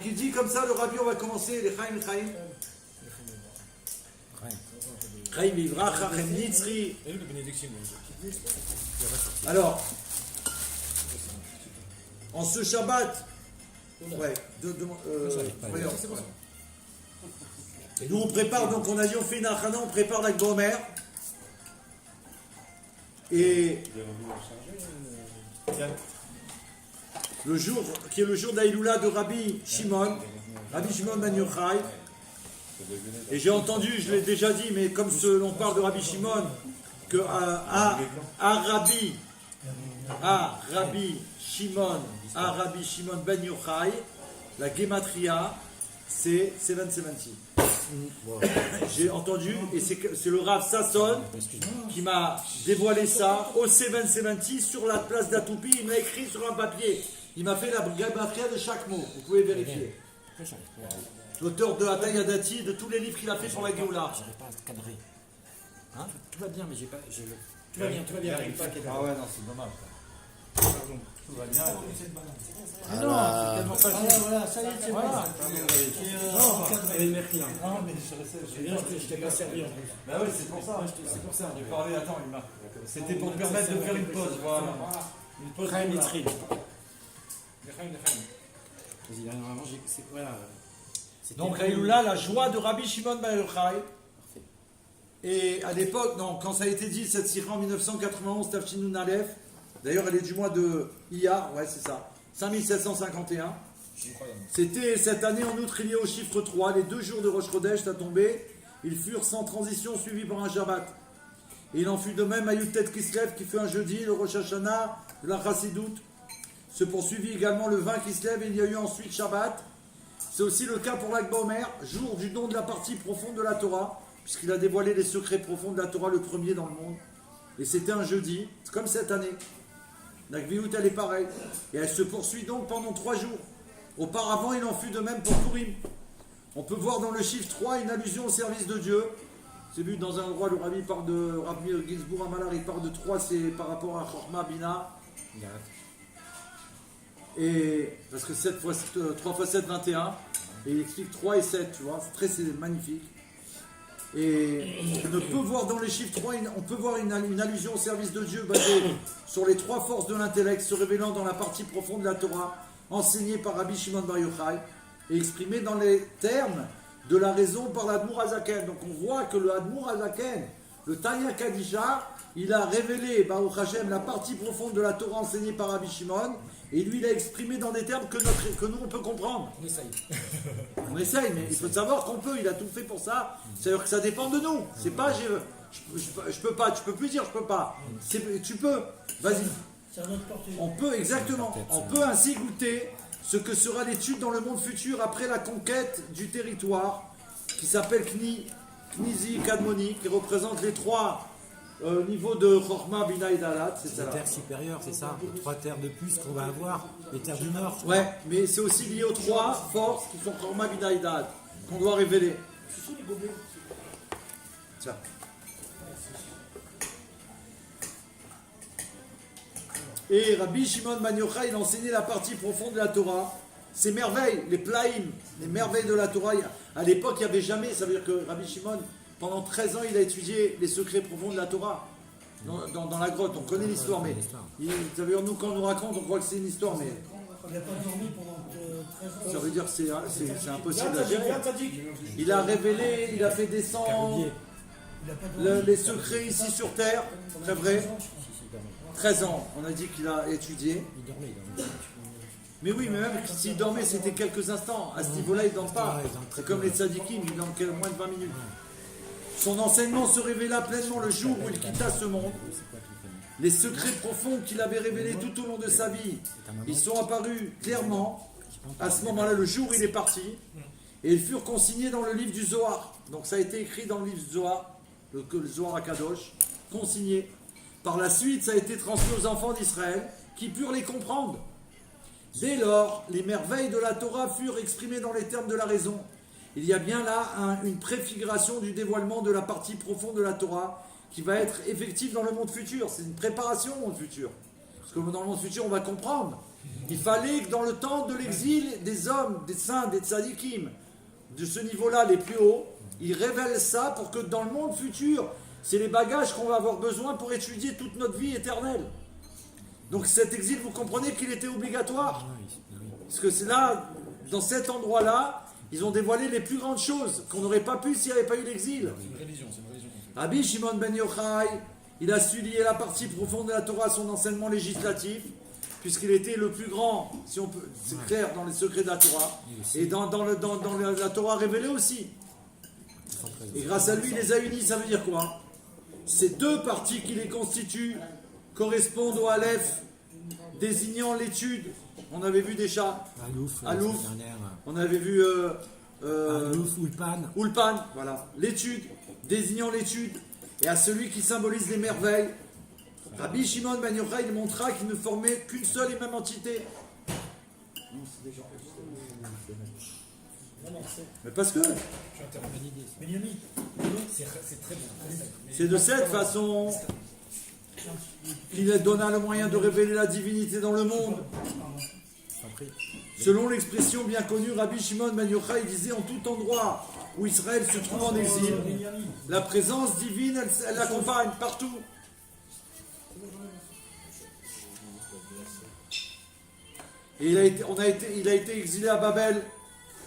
il dit comme ça, le Rabbi, on va commencer les Chaim. Chaim Vivra, Chachem Nitzri. Alors, en ce Shabbat, ouais, voyons. Nous on prépare, donc on a dit on fait une achana, on prépare la Gomer. Et le jour, qui est le jour d'Aïloula de Rabbi Shimon Ben Yochai. Et j'ai entendu, je l'ai déjà dit, mais comme l'on parle de Rabbi Shimon, que à Rabbi Shimon Ben Yochai, la Gematria, c'est 770. J'ai entendu, et c'est le Rav Sasson qui m'a dévoilé ça au 770 sur la place d'Atoupi. Il m'a écrit sur un papier. Il m'a fait la Gematria de chaque mot. Vous pouvez vérifier. L'auteur de Hatayadati, de tous les livres qu'il a fait sur la Géoula. J'arrive pas à cadrer. Hein, tout va bien, mais j'ai pas. Tout va bien. Ah ouais, non, c'est dommage. Pardon. Tout va bien. Ah non, c'est tellement facile. Voilà, ça y est, c'est bon. Non, mais je t'ai pas servi en plus. Bah oui, c'est pour ça. C'est pour ça. J'ai parlé, attends, il m'a. C'était pour te permettre de faire une pause. Voilà. Une pause. Chaim Nitzri. Vas-y, normalement, c'est voilà. Donc, Aïloula, la joie de Rabbi Shimon Ben Yochai. Et à l'époque, non, quand ça a été dit, cette sira en 1991, Tafshinun Aleph, d'ailleurs, elle est du mois de Iyar, ouais, c'est ça, 5751. C'était cette année en août, lié au chiffre 3, les 2 jours de Rosh Chodesh, ça tombé, ils furent sans transition suivis par un Shabbat. Et il en fut de même à Yutet Kislev, qui fut un jeudi, le Rosh Hashanah, de la Chassidoute. Se poursuivit également le 20 Kislev, et il y a eu ensuite Shabbat. C'est aussi le cas pour l'Akba Omer, jour du don de la partie profonde de la Torah, puisqu'il a dévoilé les secrets profonds de la Torah, le premier dans le monde. Et c'était un jeudi, c'est comme cette année. La Gviout, elle est pareille. Et elle se poursuit donc pendant 3 jours. Auparavant, il en fut de même pour Purim. On peut voir dans le chiffre 3 une allusion au service de Dieu. C'est vu dans un endroit, le Rabbi parle de Rabbi Ginsbourg Amalar, il parle de 3, c'est par rapport à Chorma Bina. Et parce que 3 fois 7, 21. Et il explique 3 et 7, tu vois. C'est magnifique. Et on peut voir dans les chiffres 3, on peut voir une allusion au service de Dieu basée sur les 3 forces de l'intellect se révélant dans la partie profonde de la Torah, enseignée par Rabbi Shimon Bar Yochai, et exprimée dans les termes de la raison par l'Admour Hazaken. Donc on voit que le Admour Hazaken, le Tanya Kadisha, il a révélé, Baruch Hashem, la partie profonde de la Torah enseignée par Rabbi Shimon, et lui il a exprimé dans des termes que nous on peut comprendre. On essaye. On essaye, mais il faut savoir qu'on peut, il a tout fait pour ça. C'est-à-dire que ça dépend de nous. C'est pas, je peux pas, tu peux plus dire je peux pas. Tu peux, vas-y. C'est à notre portée. On peut, exactement. On peut ainsi goûter ce que sera l'étude dans le monde futur après la conquête du territoire, qui s'appelle Knizi Kadmoni, qui représente les 3 niveaux de Chorma, Bina et Dalat. C'est ça. Les terres supérieures, c'est ça. 3 terres de plus qu'on va avoir. Les terres du Nord. Ouais, mais c'est aussi lié aux 3 forces qui sont Chorma, Bina et Dalat, qu'on doit révéler. Tiens. Et Rabbi Shimon Ben Yochai, il enseignait la partie profonde de la Torah. Ces merveilles, les plaïm, les merveilles de la Torah. À l'époque, il n'y avait jamais, ça veut dire que Rabbi Shimon, pendant 13 ans, il a étudié les secrets profonds de la Torah. Dans la grotte, on connaît l'histoire, mais ça veut dire, nous, quand on nous raconte, on croit que c'est une histoire, mais Il n'a pas dormi pendant 13 ans. ça veut dire que c'est impossible à gérer. Il a révélé, il a fait descendre les secrets ici sur terre, très vrai. 13 ans, on a dit qu'il a étudié. Il dormait. Mais oui, mais même s'il dormait, c'était quelques instants. À ce niveau-là, il ne dort pas. C'est comme les tzadikim, il dort moins de 20 minutes. Son enseignement se révéla pleinement le jour où il quitta ce monde. Les secrets profonds qu'il avait révélés tout au long de sa vie, ils sont apparus clairement à ce moment-là, le jour où il est parti, et ils furent consignés dans le livre du Zohar. Donc ça a été écrit dans le livre du Zohar, le Zohar Akadosh, consigné. Par la suite, ça a été transmis aux enfants d'Israël, qui purent les comprendre. Dès lors, les merveilles de la Torah furent exprimées dans les termes de la raison. Il y a bien là une préfiguration du dévoilement de la partie profonde de la Torah qui va être effective dans le monde futur. C'est une préparation au monde futur. Parce que dans le monde futur, on va comprendre. Il fallait que dans le temps de l'exil, des hommes, des saints, des tzadikim, de ce niveau-là, les plus hauts, ils révèlent ça pour que dans le monde futur, c'est les bagages qu'on va avoir besoin pour étudier toute notre vie éternelle. Donc cet exil, vous comprenez qu'il était obligatoire. Parce que c'est là, dans cet endroit-là, ils ont dévoilé les plus grandes choses qu'on n'aurait pas pu s'il n'y avait pas eu l'exil. C'est une religion. Rabbi Shimon ben Yochai, il a su lier la partie profonde de la Torah à son enseignement législatif, puisqu'il était le plus grand, si on peut, c'est clair, dans les secrets de la Torah, et dans la Torah révélée aussi. Et grâce à lui, il les a unis. Ça veut dire quoi? Ces deux parties qui les constituent correspondent au Aleph, désignant l'étude. On avait vu déjà Alouf, Alouf. la dernière. On avait vu Alouf, Ulpan. Ulpan, voilà, l'étude, désignant l'étude, et à celui qui symbolise les merveilles. Rabbi Shimon ben Yochai, il montra qu'il ne formait qu'une seule et même entité. Mais parce que Benjamin, C'est très bien. c'est de cette façon qu'il donna le moyen de révéler la divinité dans le monde. Selon l'expression bien connue, Rabbi Shimon ben Yochai disait en tout endroit où Israël se trouve en exil, la présence divine, elle l'accompagne partout. Et il a été exilé à Babel.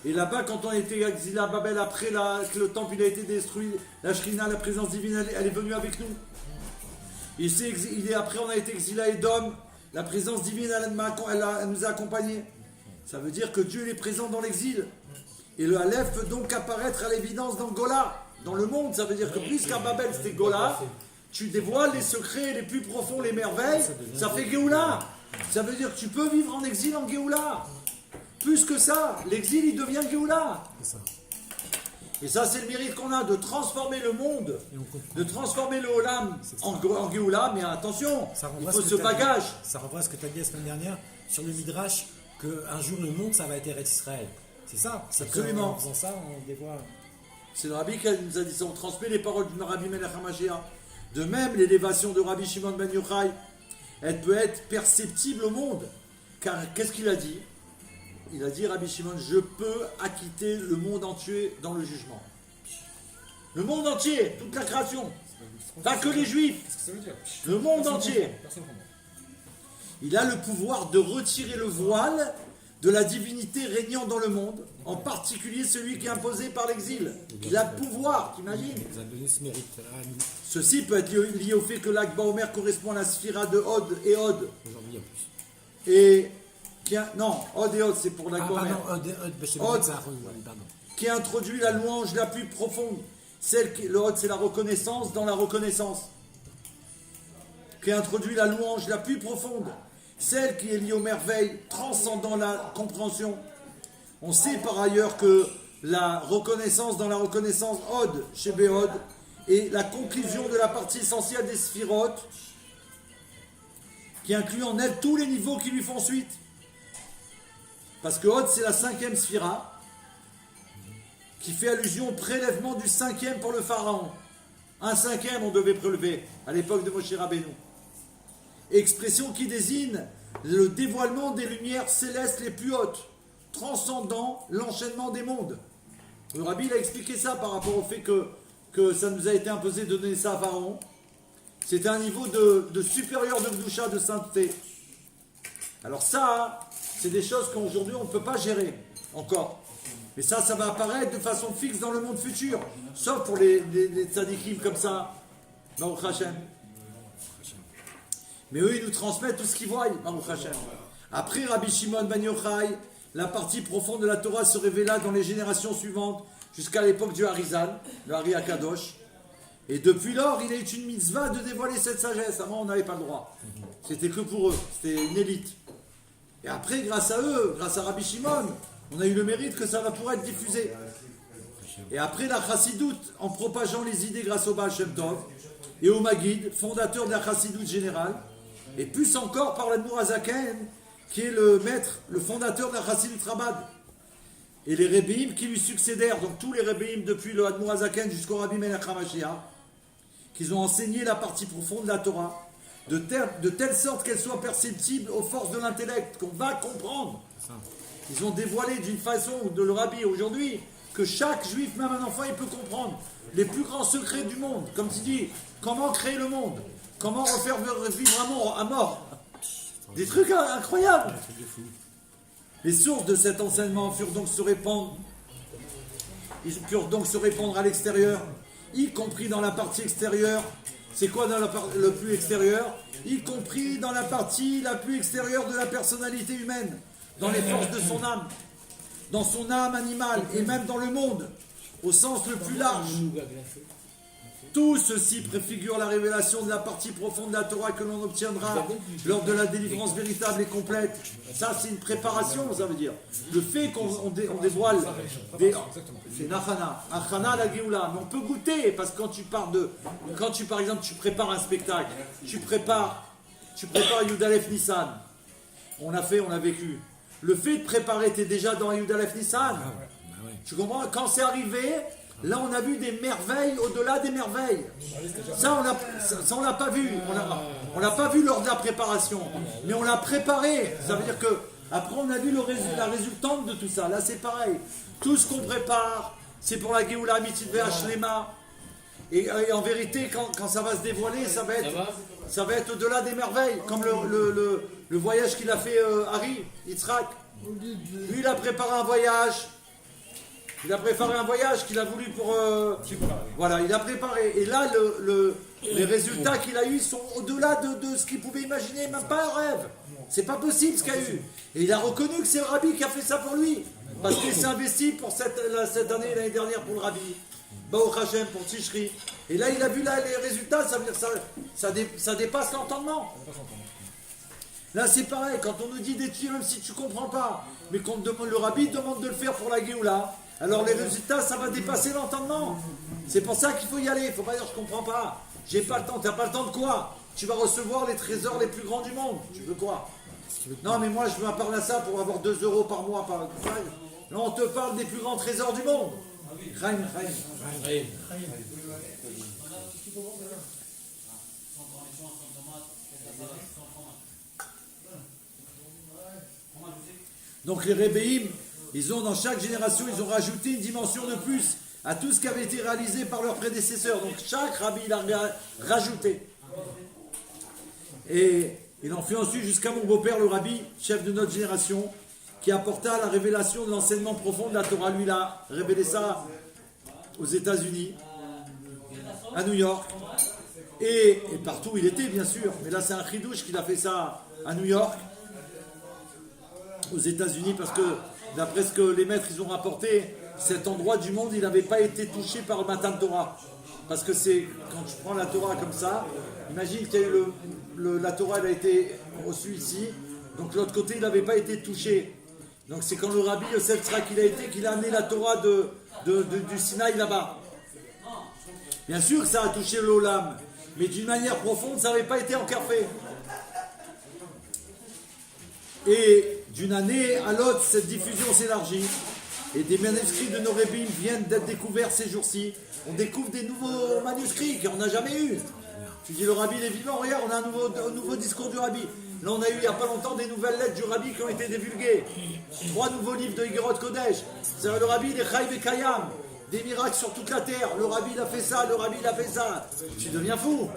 Et là-bas, quand on a été exilé à Babel, après que le temple il a été détruit, la Shrina, la présence divine, elle est venue avec nous. Après, on a été exilé à Édom. La présence divine, elle nous a accompagnés. Ça veut dire que Dieu est présent dans l'exil. Et le Aleph peut donc apparaître à l'évidence dans Gola, dans le monde. Ça veut dire que plus qu'à Babel, c'était Gola, tu dévoiles les secrets les plus profonds, les merveilles, ça fait Géoula. Ça veut dire que tu peux vivre en exil en Géoula. Plus que ça, l'exil, il devient Géoula. Et ça, c'est le mérite qu'on a, de transformer le monde, de transformer le Olam en Géoula. Mais attention, il faut ce bagage. Ça renvoie à ce que tu as dit la semaine dernière sur le Midrash, qu'un jour le monde, ça va être Eretz Israël. C'est ça. Absolument. En faisant ça, on dévoile. C'est le Rabbi qui nous a dit ça. On transmet les paroles du Rabbi Melech HaMashiach. De même, l'élévation de Rabbi Shimon ben Yochai, elle peut être perceptible au monde. Car qu'est-ce qu'il a dit? Il a dit, Rabbi Shimon, je peux acquitter le monde entier dans le jugement. Le monde entier, toute la création. Pas que les Juifs. Qu'est-ce que ça veut dire? Le monde entier. Personne comprend. Il a le pouvoir de retirer le voile de la divinité régnant dans le monde, en particulier celui qui est imposé par l'exil. Il a le pouvoir, t'imagines? Il nous a donné ce mérite à nous. Ceci peut être lié au fait que l'Akba Omer correspond à la sphira de Hod et Hod. Aujourd'hui, en plus. Et non, Hod et Hod, c'est pour l'Akba Ah, Omer. pardon, Hod. pardon. Qui introduit la louange la plus profonde. Le Hod, c'est la reconnaissance dans la reconnaissance. Qui introduit la louange la plus profonde. Celle qui est liée aux merveilles, transcendant la compréhension. On sait par ailleurs que la reconnaissance dans la reconnaissance Hod, chez Béhod, est la conclusion de la partie essentielle des sphirotes, qui inclut en elle tous les niveaux qui lui font suite. Parce que Hod, c'est la 5e sphira, qui fait allusion au prélèvement du 5e pour le pharaon. Un 5e on devait prélever à l'époque de Moshe Rabbeinu. Expression qui désigne le dévoilement des lumières célestes les plus hautes, transcendant l'enchaînement des mondes. Le Rabbi il a expliqué ça par rapport au fait que ça nous a été imposé de donner ça à Pharaon. C'était un niveau de supérieur de Gdusha, de sainteté. Alors ça, c'est des choses qu'aujourd'hui on ne peut pas gérer encore. Mais ça va apparaître de façon fixe dans le monde futur. Sauf pour les tzadikim comme ça. Baruch Hashem. Mais eux, ils nous transmettent tout ce qu'ils voient, Baruch Hashem. Après Rabbi Shimon ben Yochai, la partie profonde de la Torah se révéla dans les générations suivantes, jusqu'à l'époque du Harizal, le Hari Akadosh. Et depuis lors, il est une mitzvah de dévoiler cette sagesse. Avant, on n'avait pas le droit. C'était que pour eux. C'était une élite. Et après, grâce à eux, grâce à Rabbi Shimon, on a eu le mérite que ça va pouvoir être diffusé. Et après la chassidoute, en propageant les idées grâce au Baal Shem Tov et au Maguid, fondateur de la chassidoute générale, et plus encore par l'Admour Hazaken, qui est le maître, le fondateur de la chassidoute Rabad. Et les Rebbeim qui lui succédèrent, donc tous les Rebbeim depuis le Admour Hazaken jusqu'au Rabbi Melech HaMashiach, qui ont enseigné la partie profonde de la Torah, de telle sorte qu'elle soit perceptible aux forces de l'intellect, qu'on va comprendre. Ils ont dévoilé d'une façon de le rabbi aujourd'hui que chaque juif, même un enfant, il peut comprendre les plus grands secrets du monde. Comme tu dis, comment créer le monde, comment refaire vivre un monde à mort. Des trucs incroyables. Les sources de cet enseignement furent donc se répandre. Ils purent donc se répandre à l'extérieur, y compris dans la partie extérieure. C'est quoi dans le plus extérieur? Y compris dans la partie la plus extérieure de la personnalité humaine, dans les forces de son âme, dans son âme animale et même dans le monde, au sens le plus large. Tout ceci préfigure la révélation de la partie profonde de la Torah que l'on obtiendra lors de la délivrance véritable et complète. Ça, c'est une préparation, ça veut dire. Le fait qu'on dévoile, c'est Nachana, Achana la Géoula. Mais on peut goûter, parce que quand tu par exemple, tu prépares un spectacle, tu prépares Yudalef Nissan. On a vécu. Le fait de préparer, tu es déjà dans Yudalef Nissan. Tu comprends? Quand c'est arrivé, là, on a vu des merveilles au-delà des merveilles. Ça, on l'a pas vu. On l'a pas vu lors de la préparation. Mais on l'a préparé. Ça veut dire que après, on a vu la résultante de tout ça. Là, c'est pareil. Tout ce qu'on prépare, c'est pour la Géoula Mitzvah Hashlema. Et en vérité, quand ça va se dévoiler, ça va être au-delà des merveilles. Comme le voyage qu'il a fait Harry, Yitzhak. Lui, il a préparé un voyage. Il a préparé un voyage qu'il a voulu pour... voilà, il a préparé. Et là, les résultats qu'il a eus sont au-delà de ce qu'il pouvait imaginer, même pas un rêve. C'est pas possible ce qu'il a eu. Et il a reconnu que c'est le rabbi qui a fait ça pour lui. Parce qu'il s'est investi pour cette année, l'année dernière pour le rabbi. Baruch Hashem, pour Tishri. Et là, il a vu les résultats, ça veut dire que ça dépasse l'entendement. Là, c'est pareil, quand on nous dit d'étudier, même si tu ne comprends pas, mais qu'on demande, le rabbi demande de le faire pour la Géoula, alors les résultats, ça va dépasser l'entendement. C'est pour ça qu'il faut y aller. Il ne faut pas dire je ne comprends pas. J'ai pas le temps. Tu n'as pas le temps de quoi? Tu vas recevoir les trésors les plus grands du monde. Tu veux quoi? Non, mais moi, je m'apparle à ça pour avoir 2 euros par mois. Là, on te parle des plus grands trésors du monde. Chaim. Donc les Rébéim, ils ont dans chaque génération, ils ont rajouté une dimension de plus à tout ce qui avait été réalisé par leurs prédécesseurs. Donc chaque rabbi, il a rajouté. Et il en fut ensuite jusqu'à mon beau-père, le rabbi, chef de notre génération, qui apporta la révélation de l'enseignement profond de la Torah. Lui, il a révélé ça aux États-Unis, à New York, et partout où il était, bien sûr. Mais là, c'est un chidouche qu'il a fait ça à New York, aux États-Unis, parce que d'après ce que les maîtres ils ont rapporté, cet endroit du monde il n'avait pas été touché par le Matan Torah, parce que c'est quand tu prends la Torah comme ça, imagine qu'il y a eu la Torah elle a été reçue ici, donc de l'autre côté il n'avait pas été touché, donc c'est quand le rabbi Yosef Tzrak qu'il a amené la Torah du Sinaï là-bas. Bien sûr que ça a touché l'Olam, mais d'une manière profonde ça n'avait pas été encore fait. Et d'une année à l'autre, cette diffusion s'élargit. Et des manuscrits de nos rabbins viennent d'être découverts ces jours-ci. On découvre des nouveaux manuscrits qu'on n'a jamais eu. Tu dis le rabbi est vivant, regarde, on a un nouveau discours du rabbi. Là, on a eu il n'y a pas longtemps des nouvelles lettres du rabbi qui ont été divulguées. 3 nouveaux livres de Igorot Kodesh. C'est le rabbi des Chaïv et Kayam. Des miracles sur toute la terre. Le rabbi il a fait ça, le rabbi il a fait ça. Tu deviens fou.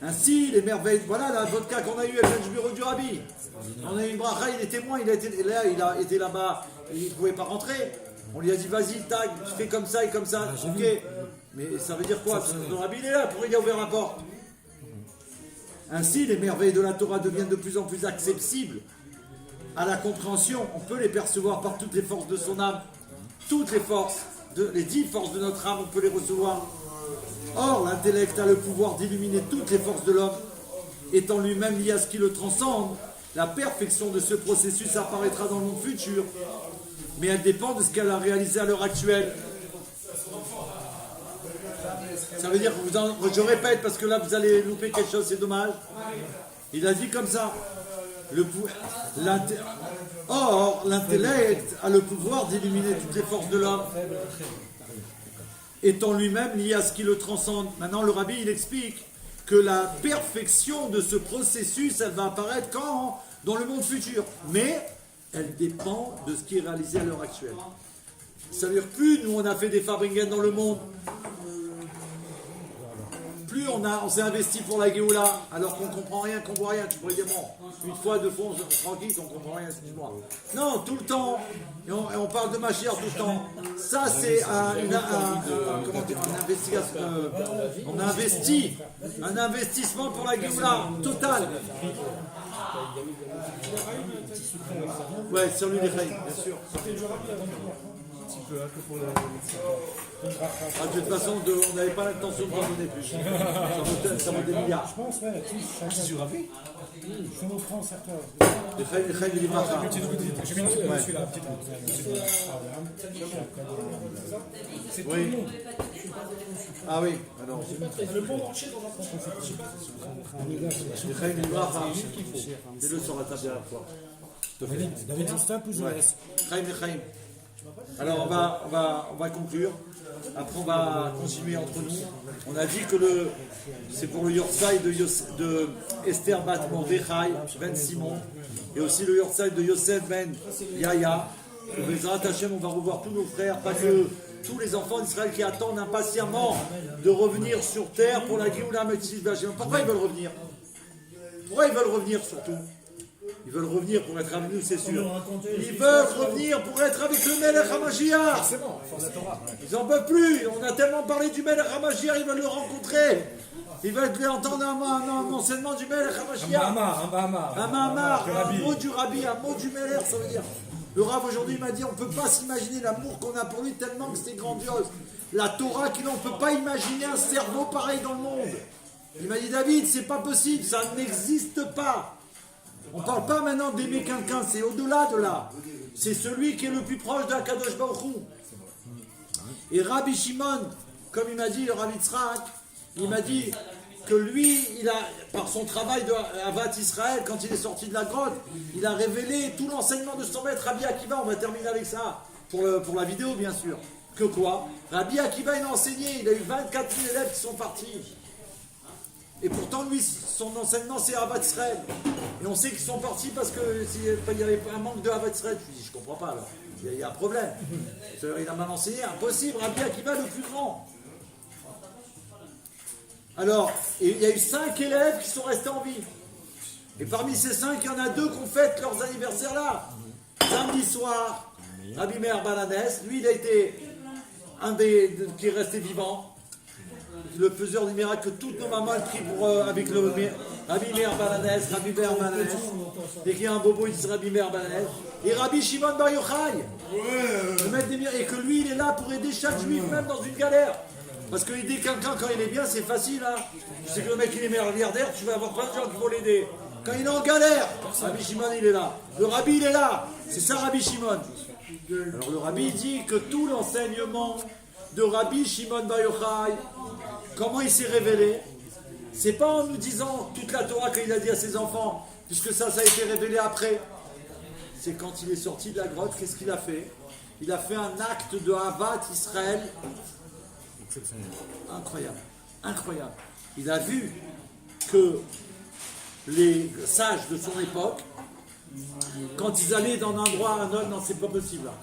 Ainsi, les merveilles. Voilà la vodka qu'on a eue, elle vient du bureau du rabbi. On a eu une bracha, il est témoin, il a été là-bas, il ne pouvait pas rentrer. On lui a dit vas-y, tag, tu fais comme ça et comme ça. Ok. Mais ça veut dire quoi? Le rabbi il est là, pourquoi il a ouvert la porte? Ainsi, les merveilles de la Torah deviennent de plus en plus accessibles à la compréhension. On peut les percevoir par toutes les forces de son âme. Toutes les forces, les 10 forces de notre âme, on peut les recevoir. Or, l'intellect a le pouvoir d'illuminer toutes les forces de l'homme, étant lui-même lié à ce qui le transcende. La perfection de ce processus apparaîtra dans le monde futur, mais elle dépend de ce qu'elle a réalisé à l'heure actuelle. Ça veut dire que je répète parce que là vous allez louper quelque chose, c'est dommage. Il a dit comme ça. Or, l'intellect a le pouvoir d'illuminer toutes les forces de l'homme, étant lui-même lié à ce qui le transcende. Maintenant, le rabbi, il explique que la perfection de ce processus, elle va apparaître quand? Dans le monde futur. Mais elle dépend de ce qui est réalisé à l'heure actuelle. Ça veut dire plus nous on a fait des Fabringen dans le monde, plus on s'est investi pour la Géoula, alors qu'on comprend rien, qu'on voit rien. Tu pourrais dire bon, une fois, deux fois, tranquille, on comprend rien, excuse-moi. Non, tout le temps, et on parle de Mashiach tout le temps. Ça c'est comment dire, une investigation. On investit, un investissement pour la Géoula total. Ouais, sur lui les Chaim, bien sûr. De toute façon, on n'avait pas l'intention de en donner plus. Ça vaut des milliards. Je pense, ouais, tous, chacun. Je me prends certains. Les Chaim, il est pas ça. J'ai mis celui-là, c'est tout le monde. Ah oui, alors. Le monde entier dans la Les Chaim, il est pas ça. C'est-le sur la table derrière toi. David Justin, plus Ouais. Chaim et Chaim. Alors on va conclure. Après on va continuer entre nous. On a dit que c'est pour le Yortzai de Esther Bat Mordechai Ben Simon et aussi le Yortzai de Yosef Ben Yaya. Et Bezrat Hashem, on va revoir tous nos frères, pas que tous les enfants d'Israël qui attendent impatiemment de revenir sur terre pour la Géoula Metzil Vachem. Pourquoi ils veulent revenir? Pourquoi ils veulent revenir surtout? Ils veulent revenir pour être avec nous, c'est sûr. Ils veulent revenir pour être avec le Melech HaMashiach. Ils n'en peuvent plus. On a tellement parlé du Melech HaMashiach, ils veulent le rencontrer. Ils veulent entendre un enseignement du Melech HaMashiach. Un Mahamar, un mot du Rabbi, un mot du Melech, ça veut dire. Le Rav aujourd'hui m'a dit on ne peut pas s'imaginer l'amour qu'on a pour lui tellement que c'était grandiose. La Torah, on ne peut pas imaginer un cerveau pareil dans le monde. Il m'a dit David, c'est pas possible, ça n'existe pas. On ne parle pas maintenant d'aimer quelqu'un, c'est au-delà de là. C'est celui qui est le plus proche d'Akadosh Baruch Hu. Et Rabbi Shimon, comme il m'a dit, le Rabbi Tzrak, il m'a dit que lui, par son travail de Avat Israël, quand il est sorti de la grotte, il a révélé tout l'enseignement de son maître Rabbi Akiva. On va terminer avec ça, pour la vidéo bien sûr. Que quoi? Rabbi Akiva, il a enseigné, il a eu 24 000 élèves qui sont partis. Et pourtant, lui, son enseignement, c'est Avat Israël. Et on sait qu'ils sont partis parce qu'il y avait un manque de Avat Israël. Je me dis, je comprends pas, alors. Il y a un problème. Il a mal enseigné, impossible. Rabbi Akiva, le plus grand. Alors, il y a eu 5 élèves qui sont restés en vie. Et parmi ces 5, il y en a 2 qui ont fait leurs anniversaires là. Samedi soir, Rabbi Meir Balanès, lui, il a été un qui est resté vivant. Le faiseur du miracle que toutes nos mamans prient avec le Rabbi Meir Balanès, Rabbi Meir Balanès, et qu'il y a un bobo, il dit Rabbi Meir Balanès, et Rabbi Shimon Bar Yochai, et que lui il est là pour aider chaque juif, même dans une galère. Parce que aider quelqu'un quand il est bien, c'est facile. Hein. Tu sais que le mec il est milliardaire, tu vas avoir plein de gens qui vont l'aider. Quand il est en galère, Rabbi Shimon il est là. Le Rabbi il est là. C'est ça Rabbi Shimon. Alors le Rabbi dit que tout l'enseignement de Rabbi Shimon Bar Yochai, comment il s'est révélé, c'est pas en nous disant toute la Torah qu'il a dit à ses enfants, puisque ça a été révélé après. C'est quand il est sorti de la grotte, qu'est-ce qu'il a fait? Il a fait un acte de Havat Israël incroyable, incroyable. Il a vu que les sages de son époque, quand ils allaient d'un endroit à un autre, non c'est pas possible là.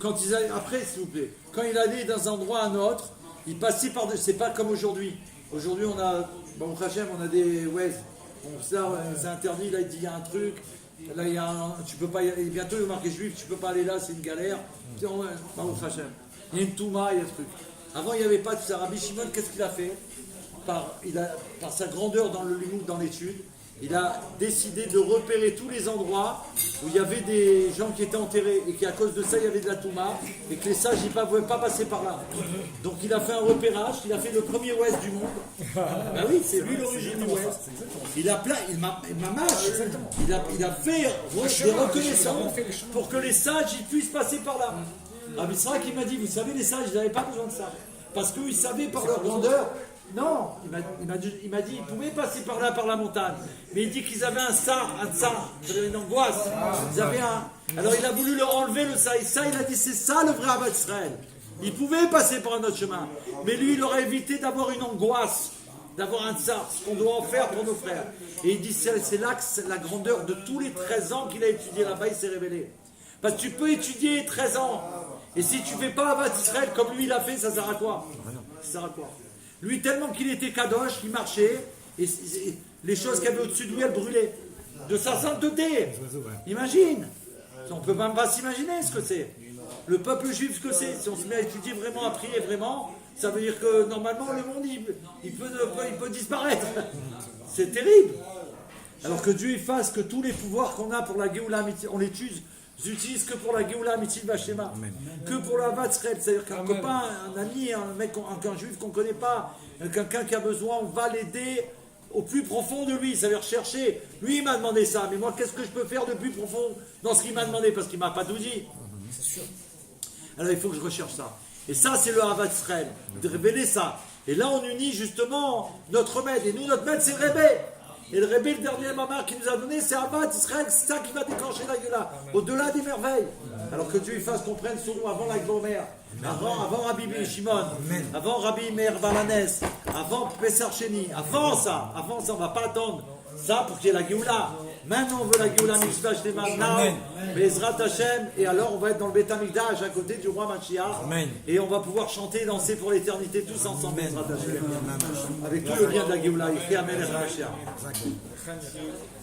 Quand ils allaient, après s'il vous plaît, quand il allait d'un endroit à un autre, il passait par c'est pas comme aujourd'hui. Aujourd'hui on a, bon Hachem, on a des Waze. Bon ça c'est interdit, là il dit il y a un truc, là il y a tu peux pas y aller, bientôt il est marqué juif, tu peux pas aller là, c'est une galère. Bon Hachem, il y a une Touma, il y a un truc. Avant il n'y avait pas tout ça. Rabbi Shimon, qu'est-ce qu'il a fait? Par sa grandeur dans le limoud, dans l'étude, il a décidé de repérer tous les endroits où il y avait des gens qui étaient enterrés et qu'à cause de ça il y avait de la Touma et que les sages ne pouvaient pas passer par là. Donc il a fait un repérage, il a fait le premier ouest du monde. Ben oui, c'est lui l'origine du ouest. Il a fait des reconnaissances pour que les sages ils puissent passer par là. Rabbi Tzrak il m'a dit, vous savez les sages ils n'avaient pas besoin de ça. Parce qu'ils savaient par leur grandeur. Non, il m'a dit, ils pouvaient passer par là, par la montagne. Mais il dit qu'ils avaient un tsar, une angoisse. Ils avaient alors il a voulu leur enlever le ça. Et ça, il a dit, c'est ça le vrai Havat Israël. Ils pouvaient passer par un autre chemin. Mais lui, il aurait évité d'avoir une angoisse. d'avoir un tsar, ce qu'on doit en faire pour nos frères. Et il dit, c'est là que la grandeur de tous les 13 ans qu'il a étudié là-bas, il s'est révélé. Parce que tu peux étudier 13 ans, et si tu ne fais pas Avat Israël comme lui il a fait, ça sert à quoi? Ça sert à quoi? Lui, tellement qu'il était kadosh, il marchait, et les choses qu'il y avait au-dessus de lui, elles brûlaient. De sa sainteté. Imagine. On ne peut même pas s'imaginer ce que c'est. Le peuple juif, ce que c'est. Si on se met à étudier vraiment, à prier vraiment, ça veut dire que normalement le monde, il peut disparaître. C'est terrible. Alors que Dieu il fasse que tous les pouvoirs qu'on a pour la Géoula, on les utilise que pour la Géoula Mitzil Vashema, que pour la Vatsrel. C'est-à-dire qu'un copain, un ami, un mec, un juif qu'on ne connaît pas, quelqu'un qui a besoin, on va l'aider au plus profond de lui, ça veut dire chercher. Lui, il m'a demandé ça, mais moi, qu'est-ce que je peux faire de plus profond dans ce qu'il m'a demandé? Parce qu'il ne m'a pas tout dit. Alors, il faut que je recherche ça. Et ça, c'est le Havat Israël, de révéler ça. Et là, on unit justement notre maître. Et nous, notre maître, c'est le Rebbe. Et le Rebbe, le dernier mamar qu'il nous a donné, c'est Havat Israël. C'est ça qui va déclencher la gueula, au-delà des merveilles. Alors que Dieu il fasse qu'on prenne sur nous avant la grand-mère, avant Rabbi Shimon, avant Rabbi Meir Balanès, avant Pessar Sheni, avant ça, on ne va pas attendre ça pour qu'il y ait la Géoula. Maintenant on veut la Géoula Mitzvah Shlema, Bezrat Hashem, et alors on va être dans le Beth Amikdash à côté du roi Mashiach, et on va pouvoir chanter et danser pour l'éternité tous ensemble, Bezrat Hashem, avec tout le bien de la Géoula, écrit Amen et Mashiach.